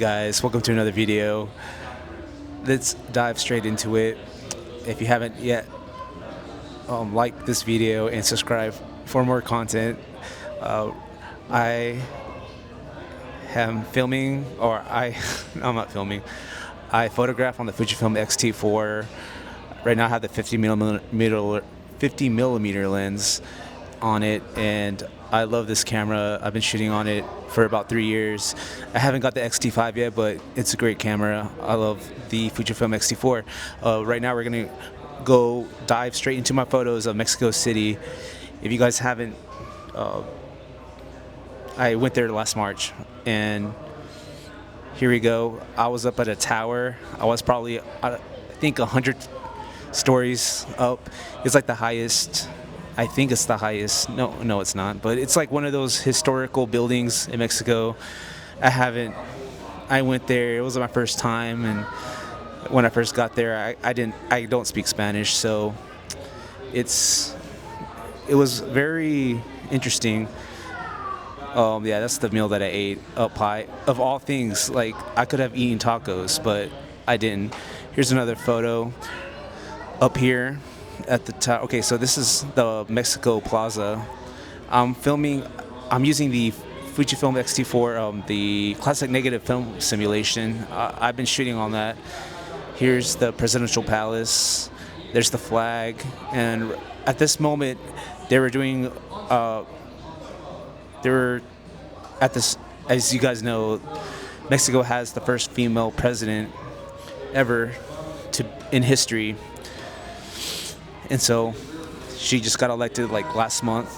Guys, welcome to another video. Let's dive straight into it. If you haven't yet, like this video and subscribe for more content. I am filming, I'm not filming. I photograph on the Fujifilm XT4. Right now I have the 50 millimeter lens on it, and I love this camera. I've been shooting on it for about 3 years. I haven't got the XT5 yet, but it's a great camera. I love the Fujifilm XT4. Right now we're gonna go dive straight into my photos of Mexico City. If you guys haven't, I went there last March, and here we go. I was up at a tower. I was probably, I think, 100 stories up. It's like the highest. I think it's the highest. No, it's not. But it's like one of those historical buildings in Mexico. I went there. It was my first time, and when I first got there, I don't speak Spanish, so it was very interesting. Yeah, that's the meal that I ate up high. Of all things, like, I could have eaten tacos, but I didn't. Here's another photo up here at the top. Okay, so this is the Mexico Plaza. I'm using the Fujifilm X-T4, the classic negative film simulation. I've been shooting on that. Here's the presidential palace. There's the flag, and at this moment, they were doing. As you guys know, Mexico has the first female president ever in history. And so she just got elected like last month.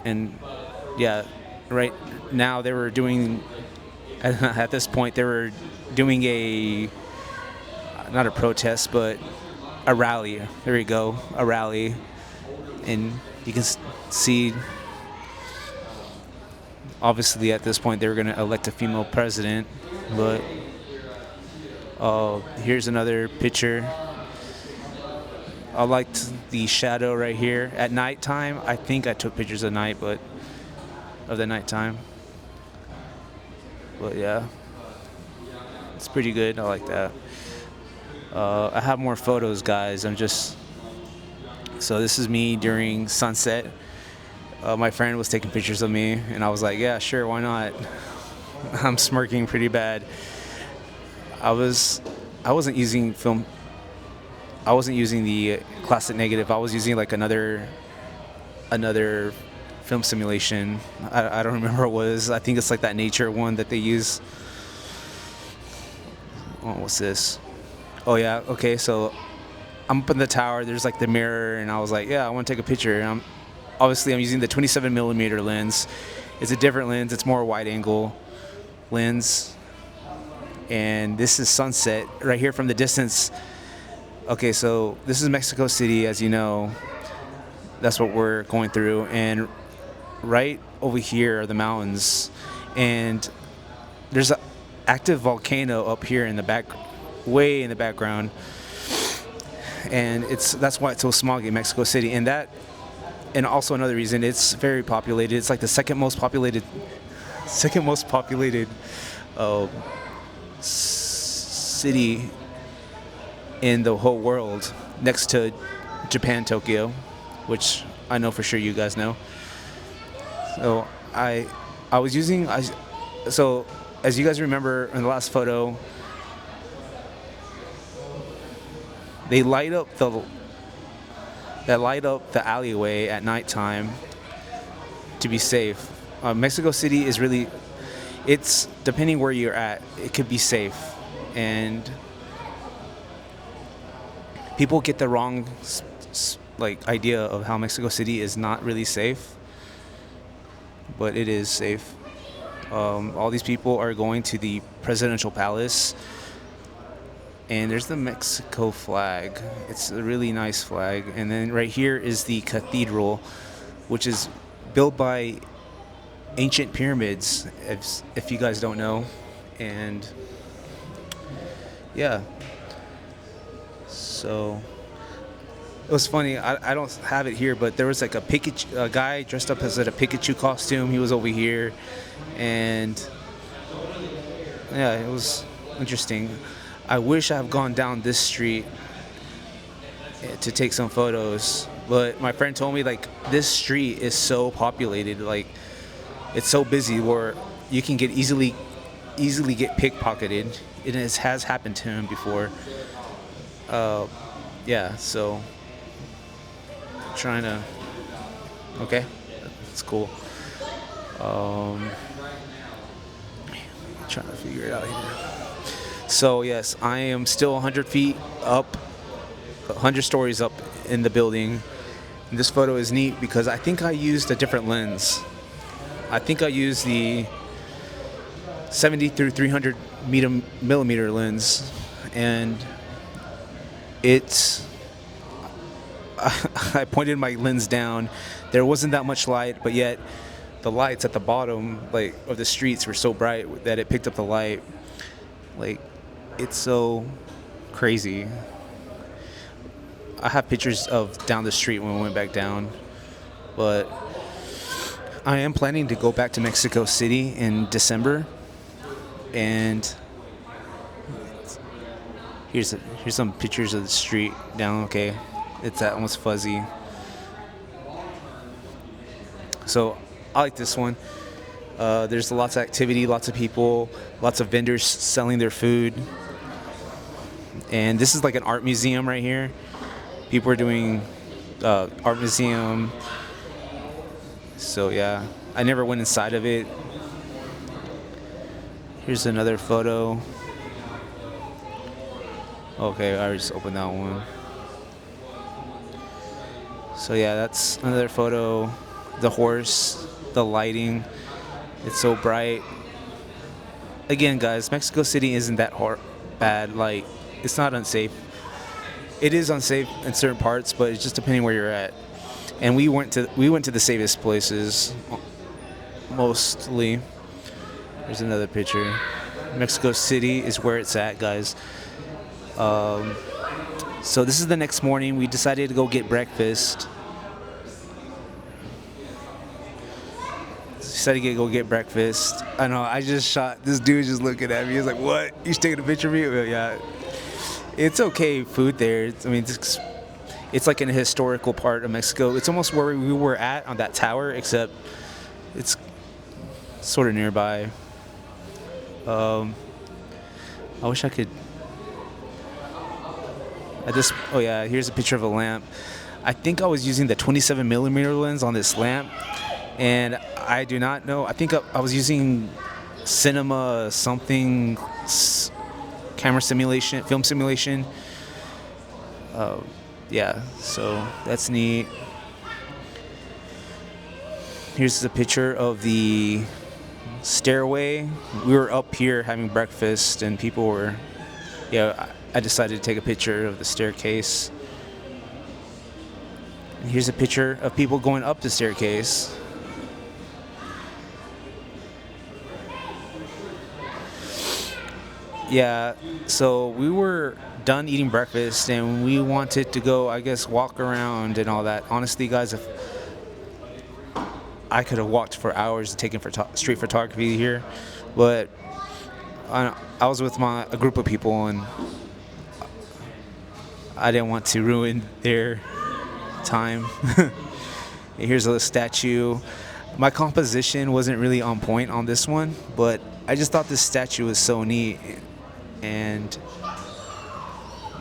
And yeah, right now they were doing, at this point, they were doing not a protest, but a rally. There you go, a rally. And you can see, obviously at this point they were going to elect a female president. But here's another picture. I liked the shadow right here at nighttime. I think I took pictures of the nighttime. But yeah, it's pretty good. I like that. I have more photos, guys. So this is me during sunset. My friend was taking pictures of me, and I was like, yeah, sure, why not? I'm smirking pretty bad. I wasn't using the classic negative. I was using like another film simulation. I don't remember what it was. I think it's like that nature one that they use. Oh, what's this? Oh yeah, okay, so I'm up in the tower. There's like the mirror, and I was like, yeah, I want to take a picture. And I'm using the 27 millimeter lens. It's a different lens. It's more wide angle lens. And this is sunset right here from the distance. Okay, so this is Mexico City, as you know. That's what we're going through. And right over here are the mountains. And there's an active volcano up here in the back, way in the background. And that's why it's so smoggy in Mexico City. And also another reason, it's very populated. It's like the second most populated city in the whole world, next to Japan, Tokyo, which I know for sure you guys know. So so as you guys remember in the last photo, they light up the alleyway at nighttime to be safe. Mexico City is really, it's depending where you're at, it could be safe, and people get the wrong idea of how Mexico City is not really safe, but it is safe. All these people are going to the presidential palace, and there's the Mexico flag. It's a really nice flag. And then right here is the cathedral, which is built by ancient pyramids, if you guys don't know. And yeah, so it was funny. I don't have it here, but there was like a guy dressed up as a Pikachu costume. He was over here, and yeah, it was interesting. I wish I have gone down this street to take some photos, but my friend told me like this street is so populated, like it's so busy where you can get easily get pickpocketed. It has happened to him before. Yeah, so trying to. Okay, that's cool. Um, Trying to figure it out here. So yes, I am still 100 feet up, 100 stories up in the building. And this photo is neat because I think I used a different lens. I think I used the 70 through 300 millimeter lens, and it's. I pointed my lens down. There wasn't that much light, but yet the lights at the bottom, like of the streets, were so bright that it picked up the light. Like, it's so crazy. I have pictures of down the street when we went back down, but I am planning to go back to Mexico City in December, and here's some pictures of the street down. Okay, it's almost fuzzy. So I like this one. There's lots of activity, lots of people, lots of vendors selling their food. And this is like an art museum right here. People are doing art museum. So yeah, I never went inside of it. Here's another photo. Okay, I just opened that one. So yeah, that's another photo. The horse, the lighting, it's so bright. Again, guys, Mexico City isn't that bad. Like, it's not unsafe. It is unsafe in certain parts, but it's just depending where you're at. And we went to the safest places, mostly. There's another picture. Mexico City is where it's at, guys. So this is the next morning. We decided to go get breakfast. Decided to go get breakfast. I know, I just shot. This dude just looking at me. He's like, "What? You taking a picture of me?" Well, yeah. It's okay food there. I mean, it's like in a historical part of Mexico. It's almost where we were at on that tower, except it's sort of nearby. I wish I could. Oh yeah, here's a picture of a lamp. I think I was using the 27 millimeter lens on this lamp, and I do not know. I think I was using cinema something, camera simulation, film simulation. Yeah, so that's neat. Here's a picture of the stairway. We were up here having breakfast, and people were, yeah, I decided to take a picture of the staircase. And here's a picture of people going up the staircase. Yeah, so we were done eating breakfast and we wanted to go, I guess, walk around and all that. Honestly, guys, if I could have walked for hours and taken street photography here, but I was with a group of people and I didn't want to ruin their time. Here's a statue. My composition wasn't really on point on this one, but I just thought this statue was so neat. And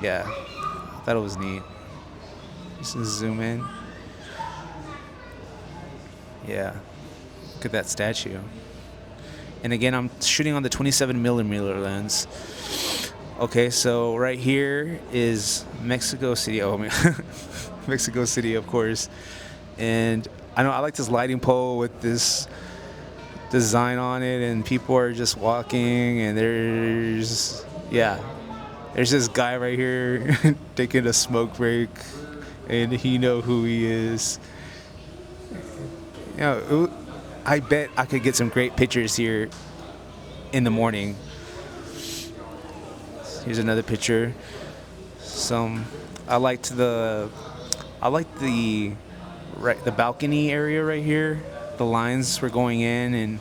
yeah, I thought it was neat. Just zoom in. Yeah, look at that statue. And again, I'm shooting on the 27 millimeter lens. Okay, so right here is Mexico City. Oh, Mexico City, of course. And I know I like this lighting pole with this design on it, and people are just walking, and there's this guy right here taking a smoke break, and he know who he is. You know, I bet I could get some great pictures here in the morning. Here's another picture. I liked the balcony area right here. The lines were going in, and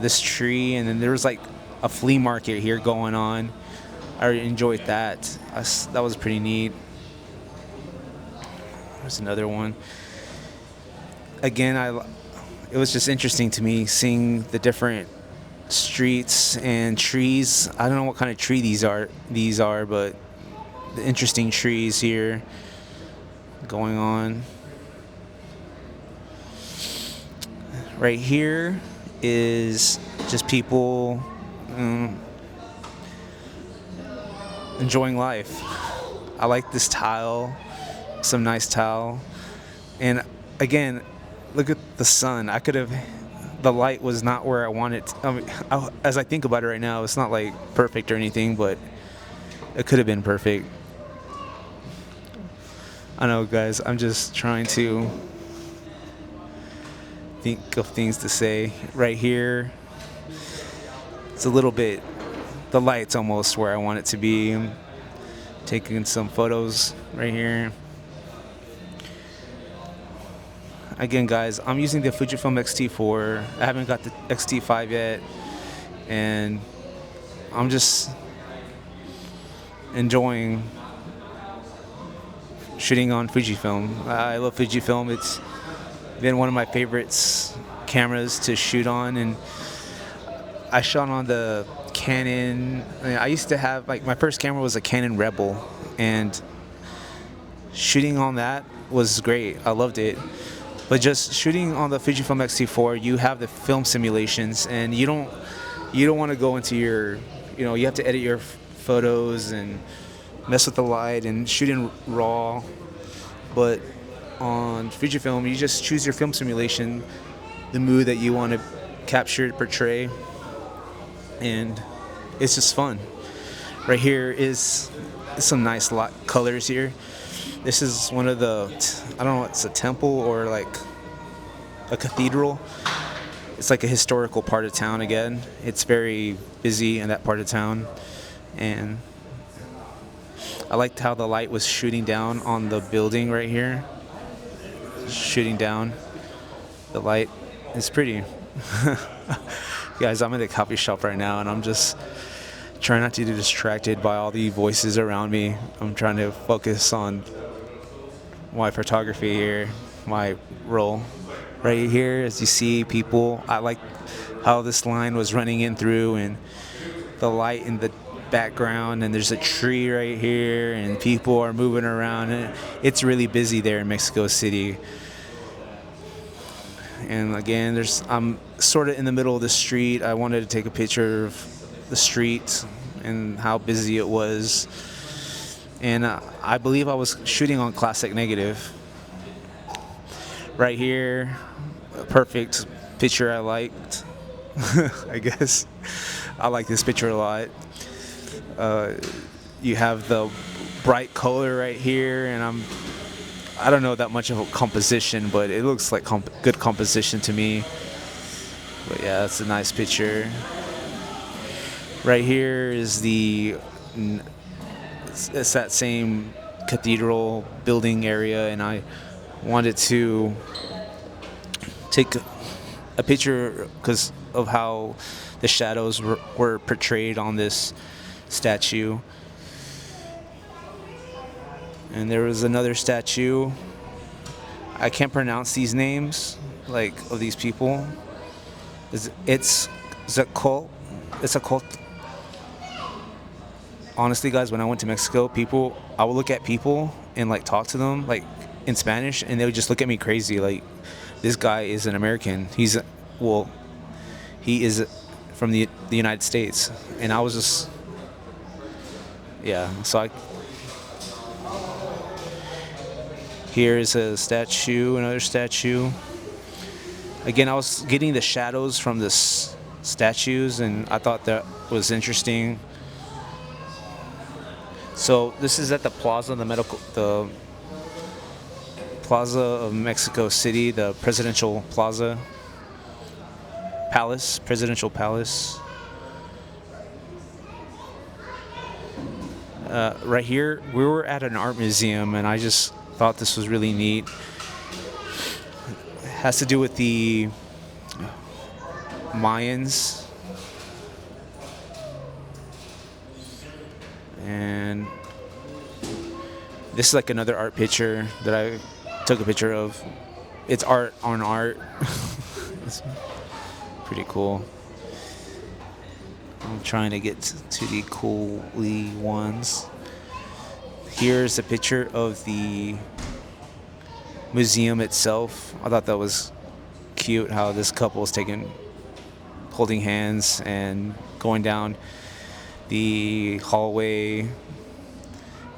this tree, and then there was like a flea market here going on. I enjoyed that. That was pretty neat. There's another one. Again, it was just interesting to me seeing the different streets and trees. I don't know what kind of tree these are, but the interesting trees here going on. Right here is just people enjoying life. I like this tile, some nice tile. And again, look at the sun. The light was not where I wanted. As I think about it right now, it's not like perfect or anything, but it could have been perfect. I know, guys, I'm just trying to think of things to say. Right here, it's a little bit, the light's almost where I want it to be. I'm taking some photos right here. Again, guys, I'm using the Fujifilm XT4. I haven't got the XT5 yet, and I'm just enjoying shooting on Fujifilm. I love Fujifilm. It's been one of my favorites cameras to shoot on, and I shot on the Canon. I used to have, like, my first camera was a Canon Rebel, and shooting on that was great. I loved it. But just shooting on the Fujifilm XT4, you have the film simulations, and you don't want to go into your, you have to edit your photos and mess with the light and shoot in RAW. But on Fujifilm, you just choose your film simulation, the mood that you want to capture, portray, and it's just fun. Right here is some nice colors here. This is one of the, I don't know, it's a temple or like a cathedral. It's like a historical part of town again. It's very busy in that part of town. And I liked how the light was shooting down on the building right here. Shooting down. The light is pretty. Guys, I'm in the coffee shop right now, and I'm just trying not to get distracted by all the voices around me. I'm trying to focus on my photography here, my role. Right here, as you see, people, I like how this line was running in through, and the light in the background, and there's a tree right here, and people are moving around, and it's really busy there in Mexico City. And again, I'm sort of in the middle of the street. I wanted to take a picture of the street and how busy it was. And I believe I was shooting on classic negative. Right here, a perfect picture I liked. I guess I like this picture a lot. You have the bright color right here, and I don't know that much of a composition, but it looks like good composition to me. But yeah, that's a nice picture. Right here is it's that same cathedral building area, and I wanted to take a picture because of how the shadows were portrayed on this statue. And there was another statue. I can't pronounce these names, like, of these people. It's a cult. It's a cult. Honestly, guys, when I went to Mexico, I would look at people and, like, talk to them, like, in Spanish, and they would just look at me crazy. Like, this guy is an American. He is from the United States. And I was just, yeah. So here's a statue, another statue. Again, I was getting the shadows from the statues, and I thought that was interesting. So this is at the plaza, the Plaza of Mexico City, the Presidential Plaza, Presidential Palace. Right here, we were at an art museum, and I just thought this was really neat. It has to do with the Mayans. And this is like another art picture that I took a picture of. It's art on art. It's pretty cool. I'm trying to get to the cooly ones. Here's a picture of the museum itself. I thought that was cute how this couple is holding hands and going down the hallway.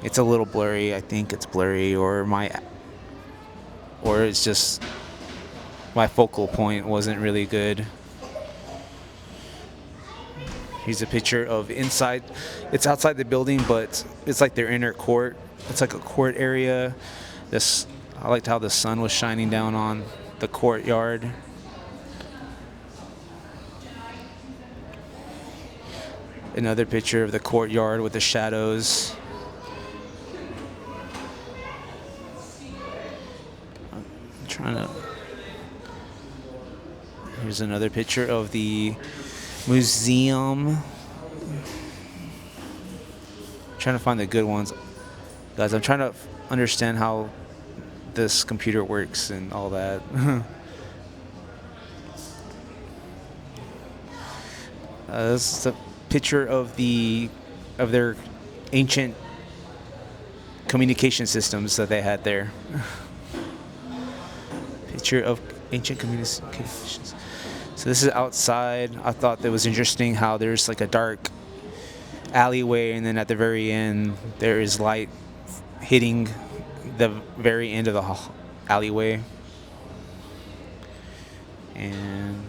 It's a little blurry. I think it's blurry, or it's just my focal point wasn't really good. Here's a picture of inside. It's outside the building, but it's like their inner court. It's like a court area. I liked how the sun was shining down on the courtyard. Another picture of the courtyard with the shadows. Here's another picture of the museum. Trying to find the good ones. Guys, I'm trying to understand how this computer works and all that. This is a picture of their ancient communication systems that they had there. Picture of ancient communications. So this is outside. I thought that was interesting how there's like a dark alleyway, and then at the very end there is light hitting the very end of the alleyway. And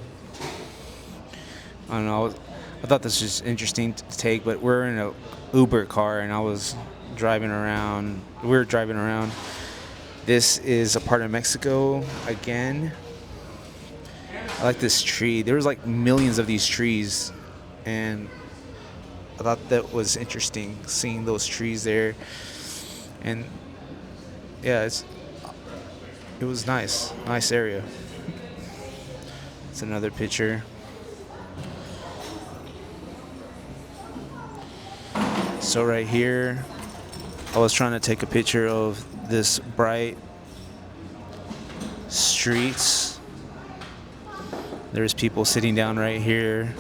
I don't know, I thought this was interesting to take, but we're in a Uber car and I was driving around. We were driving around. This is a part of Mexico again. I like this tree. There was like millions of these trees, and I thought that was interesting seeing those trees there. And yeah, it was nice area. It's another picture. So right here, I was trying to take a picture of this bright streets. There's people sitting down right here.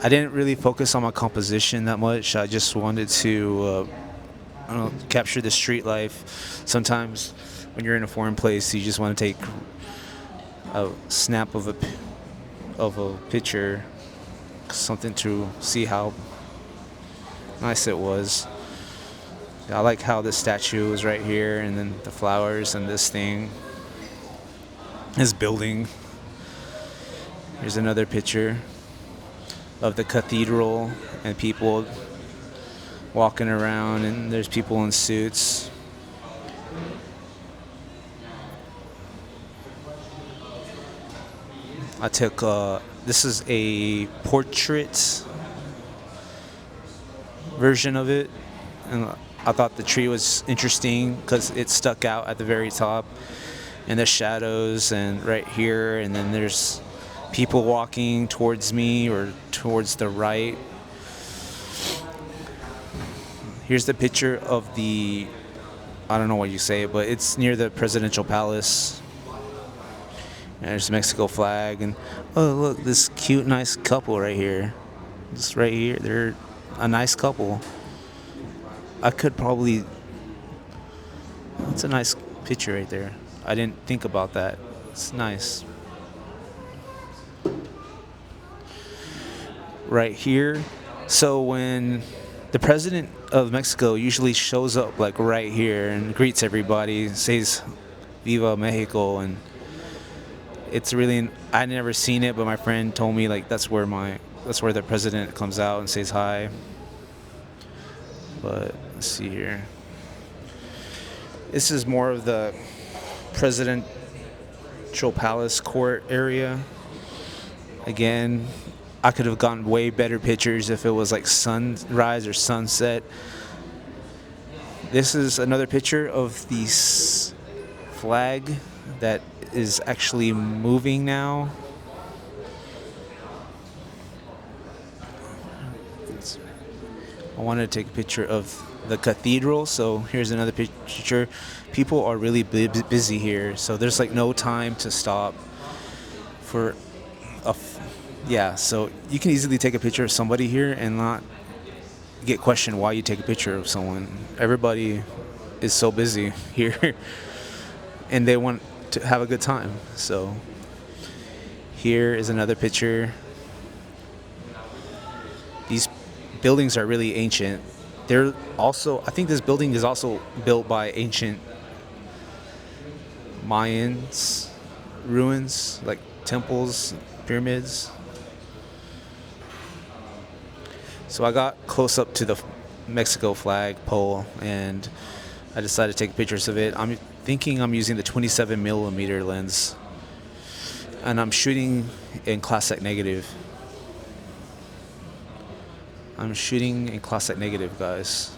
I didn't really focus on my composition that much. I just wanted to capture the street life. Sometimes when you're in a foreign place, you just want to take a snap of a picture, something to see how nice it was. I like how the statue is right here, and then the flowers and this thing, this building. Here's another picture of the cathedral and people walking around, and there's people in suits. I took, this is a portrait version of it, and I thought the tree was interesting because it stuck out at the very top, and the shadows, and right here, and then there's people walking towards me or towards the right. Here's the picture of I don't know what you say, but it's near the presidential palace. And there's the Mexico flag, and oh look, this cute, nice couple right here. Just right here, they're a nice couple. That's a nice picture right there. I didn't think about that. It's nice. Right here. So when the president of Mexico usually shows up like right here and greets everybody, says Viva Mexico, and it's really, I never seen it, but my friend told me like that's where the president comes out and says hi. But let's see here. This is more of the presidential palace court area. Again, I could have gotten way better pictures if it was like sunrise or sunset. This is another picture of the flag that is actually moving now. I wanted to take a picture of the cathedral. So here's another picture. People are really busy here, so there's like no time to stop for yeah. So you can easily take a picture of somebody here and not get questioned why you take a picture of someone. Everybody is so busy here and they want to have a good time. So here is another picture. These buildings are really ancient. They're also, I think this building is also built by ancient Mayans ruins, like temples, pyramids. So I got close up to the Mexico flag pole and I decided to take pictures of it. I'm thinking I'm using the 27mm lens and I'm shooting in classic negative. I'm shooting in classic negative, guys.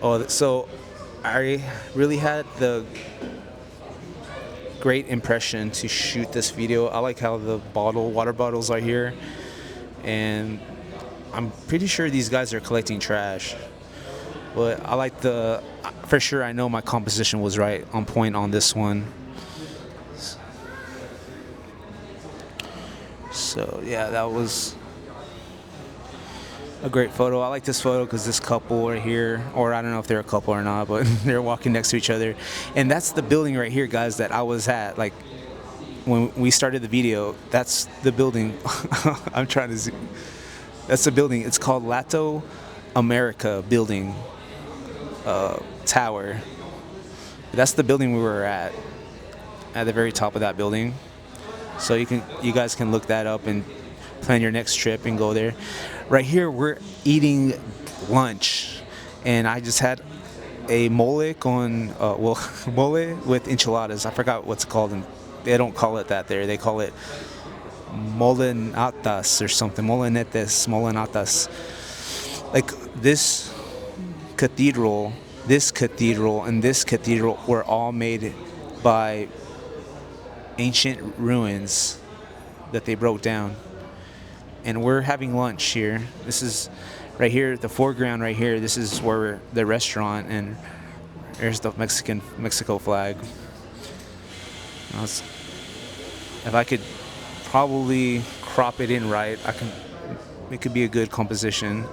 Oh, so I really had the great impression to shoot this video. I like how the water bottles are here, and I'm pretty sure these guys are collecting trash. But I like for sure I know my composition was right on point on this one. So yeah, that was a great photo. I like this photo because this couple are here, or I don't know if they're a couple or not, but they're walking next to each other. And that's the building right here, guys, that I was at. Like when we started the video, that's the building. I'm trying to zoom. That's the building. It's called Lato America Building Tower. That's the building we were at the very top of that building. So you guys can look that up and plan your next trip and go there. Right here we're eating lunch, and I just had a mole con mole with enchiladas. I forgot what's called, and they don't call it that there. They call it molenatas or something. Molenatas. Like this cathedral, and this cathedral were all made by ancient ruins that they broke down. And we're having lunch here. This is right here, the foreground right here. This is where the restaurant, and there's the Mexico flag. If I could probably crop it in right, it could be a good composition.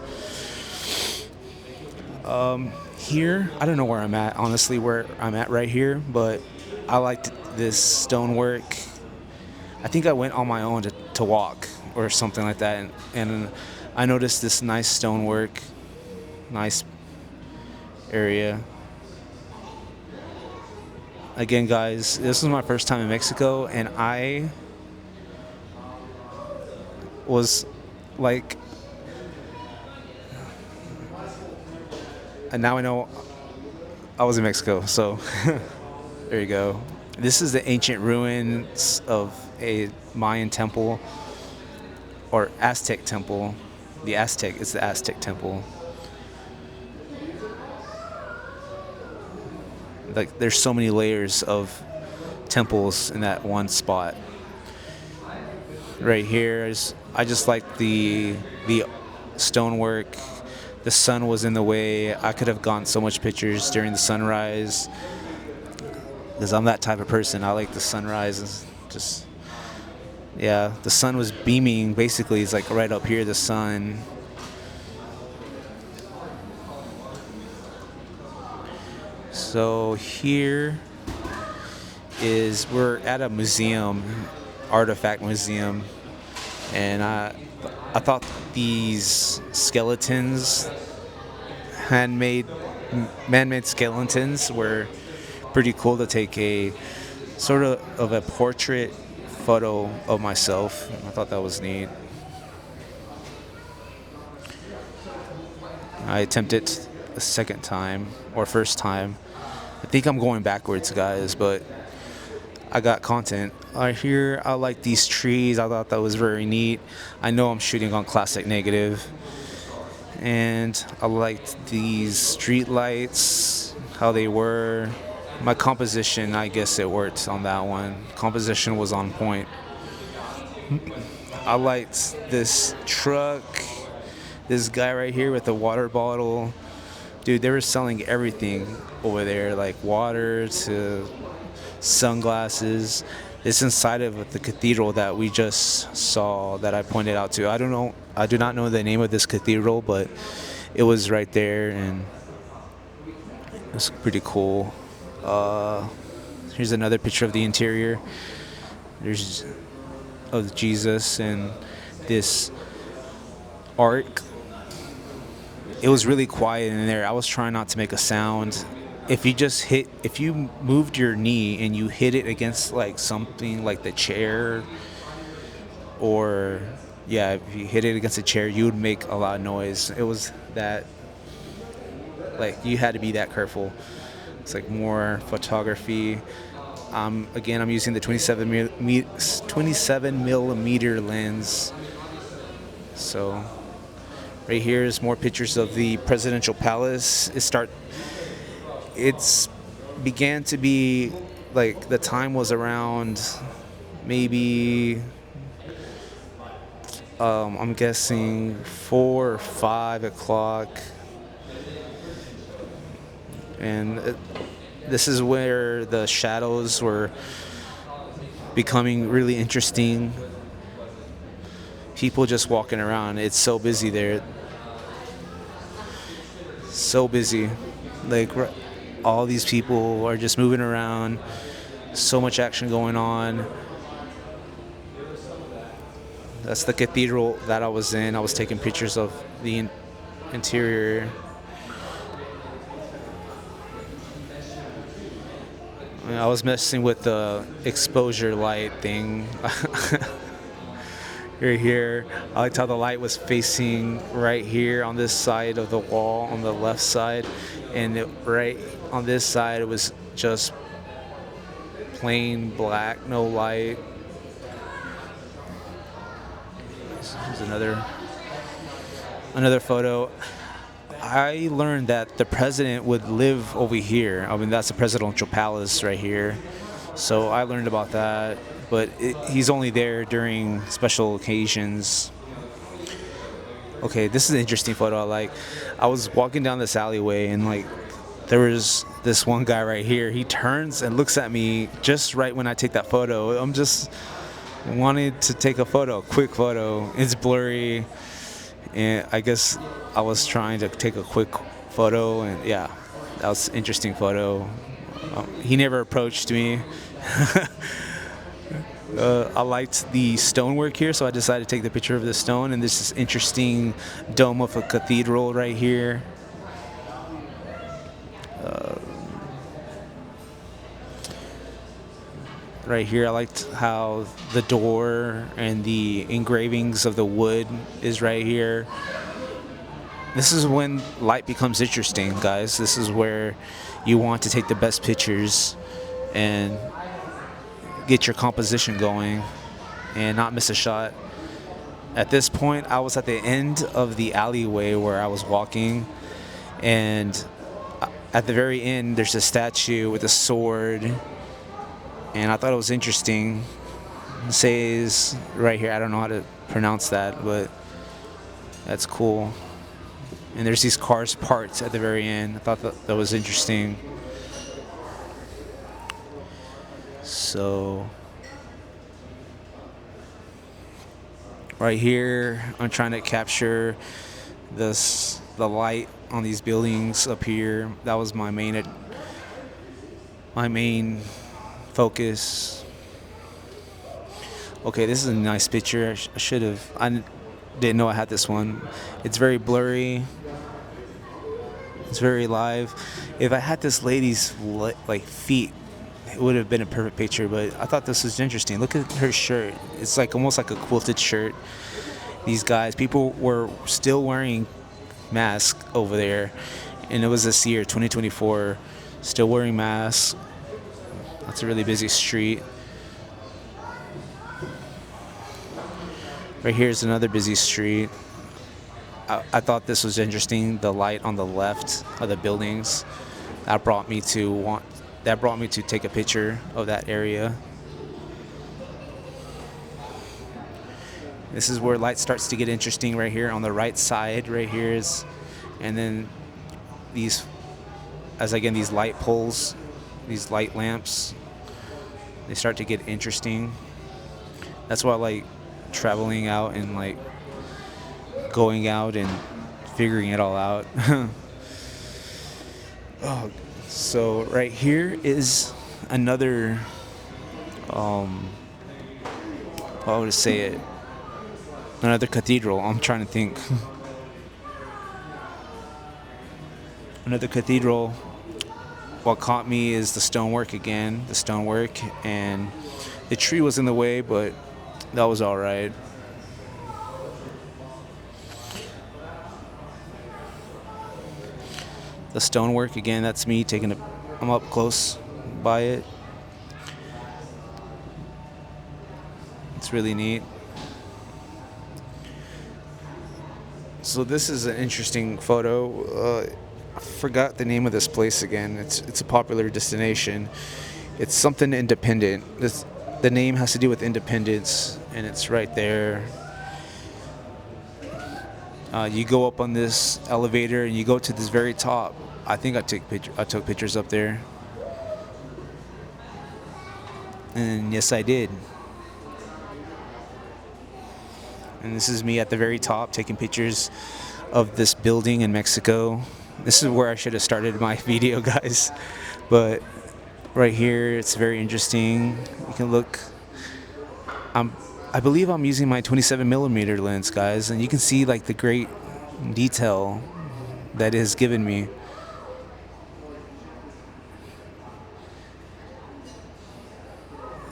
Here, I don't know where I'm at, honestly, where I'm at right here, but I liked this stonework. I think I went on my own to walk or something like that, and I noticed this nice stonework, nice area. Again, guys, this was my first time in Mexico, and I was like, and now I know I was in Mexico, so there you go. This is the ancient ruins of a Mayan temple or Aztec temple. It's the Aztec temple. Like, there's so many layers of temples in that one spot. Right here I just like the stonework. The sun was in the way. I could have gotten so much pictures during the sunrise, because I'm that type of person. I like the sunrise. Just, yeah, the sun was beaming. Basically, it's like right up here, the sun. So here we're at a museum, artifact museum, and I thought these skeletons, man-made skeletons, were pretty cool to take a sort of a portrait photo of myself. I thought that was neat. I attempted a second time, or first time. I think I'm going backwards, guys, but I got content. Here, I like these trees. I thought that was very neat. I know I'm shooting on classic negative. And I liked these street lights, how they were. My composition, I guess it worked on that one. Composition was on point. I liked this truck, this guy right here with the water bottle. Dude, they were selling everything over there, like water to sunglasses. It's inside of the cathedral that we just saw that I pointed out to. I do not know the name of this cathedral, but it was right there, and it's pretty cool. Here's another picture of the interior. There's of Jesus and this ark. It was really quiet in there. I was trying not to make a sound. If you moved your knee and you hit it against like something like the chair, or yeah, if you hit it against a chair, you would make a lot of noise. It was that, like, you had to be that careful. It's like more photography. Again, I'm using the 27 millimeter lens. So right here is more pictures of the presidential palace. It's began to be like, the time was around maybe I'm guessing 4 or 5 o'clock, and this is where the shadows were becoming really interesting. People just walking around. It's so busy there. So busy. Like, all these people are just moving around. So much action going on. That's the cathedral that I was in. I was taking pictures of the interior. I was messing with the exposure light thing. Right here, I liked how the light was facing right here on this side of the wall, on the left side, and right on this side it was just plain black, no light. This is another photo. I learned that the president would live over here. I mean, that's the presidential palace right here. So I learned about that, but he's only there during special occasions. Okay, this is an interesting photo. Like, I was walking down this alleyway, and like, there was this one guy right here. He turns and looks at me just right when I take that photo. I'm just wanted to take a quick photo. It's blurry, and I guess I was trying to take a quick photo, and yeah, that was an interesting photo. He never approached me. I liked the stonework here, so I decided to take the picture of the stone, and this is interesting dome of a cathedral right here. Right here, I liked how the door and the engravings of the wood is right here. This is when light becomes interesting, guys. This is where you want to take the best pictures and get your composition going and not miss a shot. At this point, I was at the end of the alleyway where I was walking, and at the very end there's a statue with a sword, and I thought it was interesting. It says right here, I don't know how to pronounce that, but that's cool. And there's these cars parked at the very end. I thought that was interesting. So right here, I'm trying to capture the light on these buildings up here. That was my main focus. Okay, this is a nice picture. I didn't know I had this one. It's very blurry. It's very live. If I had this lady's like feet, it would have been a perfect picture, but I thought this was interesting. Look at her shirt. It's like almost like a quilted shirt. These guys, people were still wearing masks over there, and it was this year, 2024, still wearing masks. That's a really busy street. Right here is another busy street. I thought this was interesting, the light on the left of the buildings. That brought me to take a picture of that area. This is where light starts to get interesting right here on the right side. Right here is, and then these, as again, these light poles, these light lamps, they start to get interesting. That's why I like traveling out and like going out and figuring it all out. Oh, so right here is another, how would I say it? Another cathedral. I'm trying to think. Another cathedral. What caught me is the stonework again. The stonework, and the tree was in the way, but that was all right. The stonework again. That's me taking it. I'm up close by it. It's really neat. So this is an interesting photo. I forgot the name of this place again. It's a popular destination. It's something independent. The name has to do with independence, and it's right there. You go up on this elevator and you go to this very top. I think I took pictures up there. And yes, I did. And this is me at the very top taking pictures of this building in Mexico. This is where I should have started my video, guys. But right here, it's very interesting. You can look. I believe I'm using my 27mm lens, guys, and you can see like the great detail that it has given me.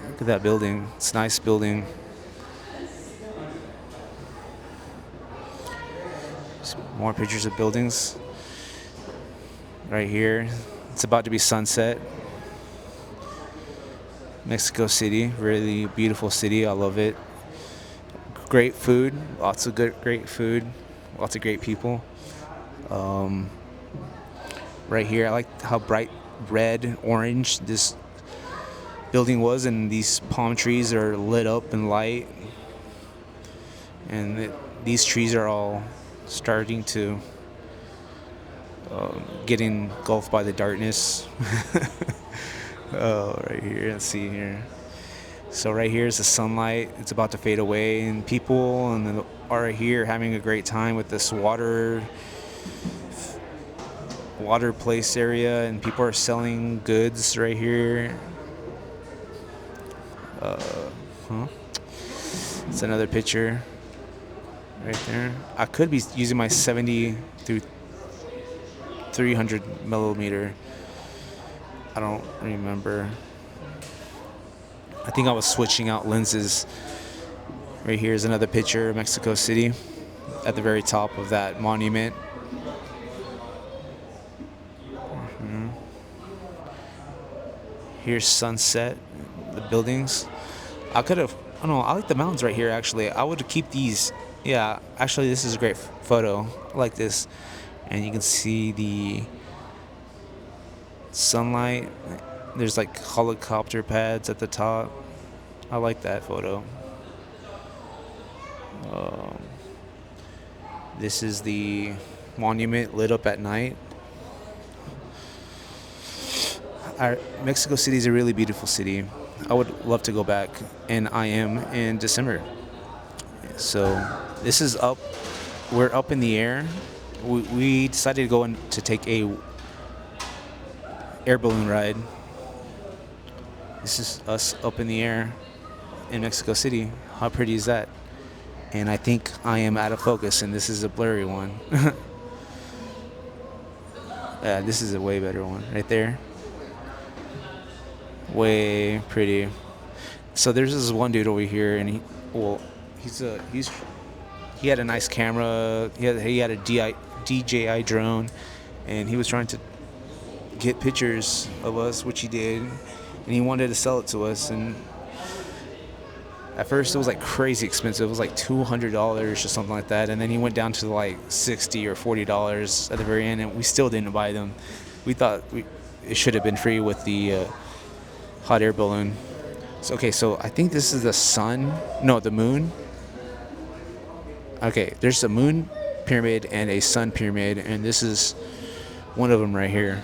Look at that building. It's a nice building. More pictures of buildings. Right here, it's about to be sunset. Mexico City, really beautiful city. I love it. Great food, lots of great food, lots of great people. Right here, I like how bright red, orange this building was, and these palm trees are lit up in light, and these trees are all starting to get engulfed by the darkness. Oh, right here, let's see here. So right here is the sunlight. It's about to fade away, and people are here having a great time with this water place area, and people are selling goods right here. It's another picture right there. I could be using my 70 through 300mm. I don't remember. I think I was switching out lenses. Right here is another picture of Mexico City at the very top of that monument. Here's sunset, the buildings. I don't know, I like the mountains right here actually. I would keep these. Yeah, actually this is a great photo. I like this. And you can see the sunlight. There's like helicopter pads at the top. I like that photo. This is the monument lit up at night. Mexico City is a really beautiful city. I would love to go back, and I am in December. So this is up. We're up in the air. We decided to go to take a air balloon ride. This is us up in the air in Mexico City. How pretty is that? And I think I am out of focus, and this is a blurry one. Yeah, this is a way better one right there. Way pretty. So there's this one dude over here, and he had a nice camera. He had a DJI drone, and he was trying to get pictures of us, which he did, and he wanted to sell it to us. And at first it was like crazy expensive. It was like $200 or something like that, and then he went down to like $60 or $40 at the very end, and we still didn't buy them. We thought it should have been free with the hot air balloon. So I think this is the sun. No, the moon. Okay, there's a moon pyramid and a sun pyramid, and this is one of them right here.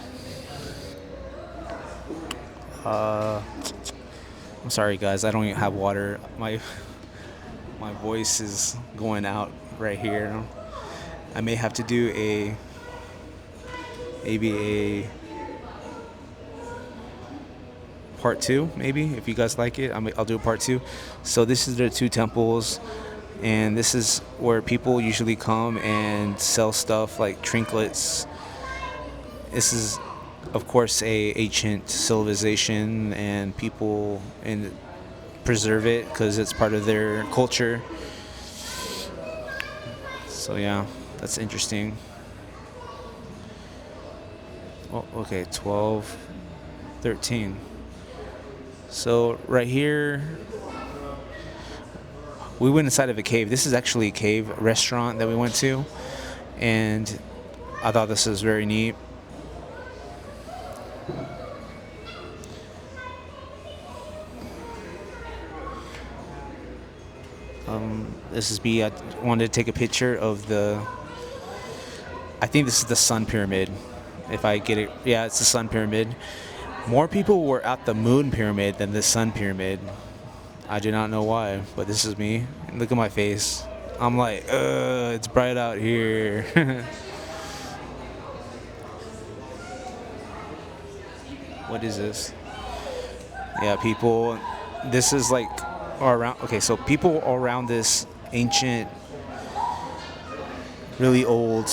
I'm sorry guys, I don't even have water. My voice is going out right here. I may have to do maybe a part two, maybe, if you guys like it. I'll do a part two. So this is the two temples, and this is where people usually come and sell stuff like trinkets. This is, of course, a ancient civilization, and people preserve it because it's part of their culture. So yeah, that's interesting. Oh, okay, 12, 13. So right here, we went inside of a cave. This is actually a cave restaurant that we went to, and I thought this was very neat. This is me. I wanted to take a picture of I think this is the Sun Pyramid. If I get it, yeah, it's the Sun Pyramid. More people were at the Moon Pyramid than the Sun Pyramid. I do not know why, but this is me. Look at my face. I'm like, it's bright out here. What is this? Yeah, people. This is like around. Okay, so people around this ancient, really old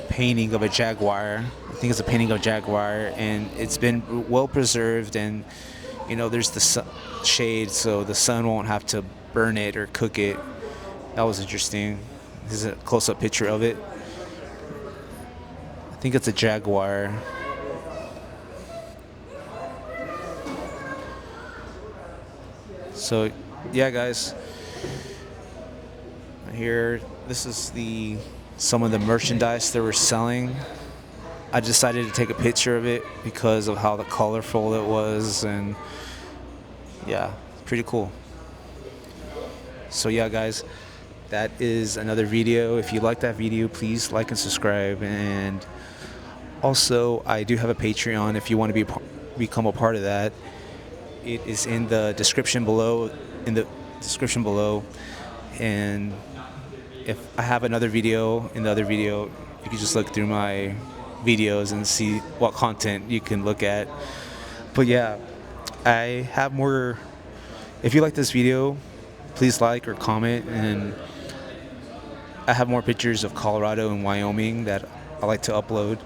painting of a jaguar. I think it's a painting of a jaguar, and it's been well preserved. And there's the shade, so the sun won't have to burn it or cook it. That was interesting. This is a close-up picture of it. I think it's a jaguar. So yeah, guys, here, this is some of the merchandise they were selling. I decided to take a picture of it because of how colorful it was, and yeah, pretty cool. So yeah, guys, that is another video. If you like that video, please like and subscribe. And also, I do have a Patreon if you want to become a part of that. It is in the description below. And if I have another video, in the other video, you can just look through my videos and see what content you can look at. But yeah, I have more. If you like this video, please like or comment, and I have more pictures of Colorado and Wyoming that I like to upload.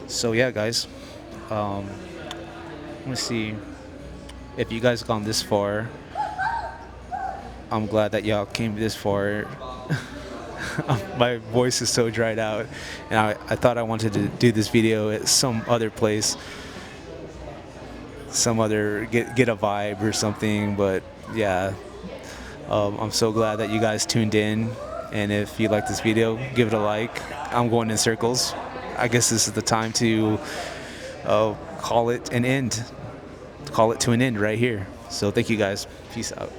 So yeah, guys, let's see. If you guys gone this far, I'm glad that y'all came this far. My voice is so dried out, and I thought I wanted to do this video at some other place, get a vibe or something. But yeah, I'm so glad that you guys tuned in, and if you like this video, give it a like. I'm going in circles. I guess this is the time to call it to an end right here. So thank you guys. Peace out.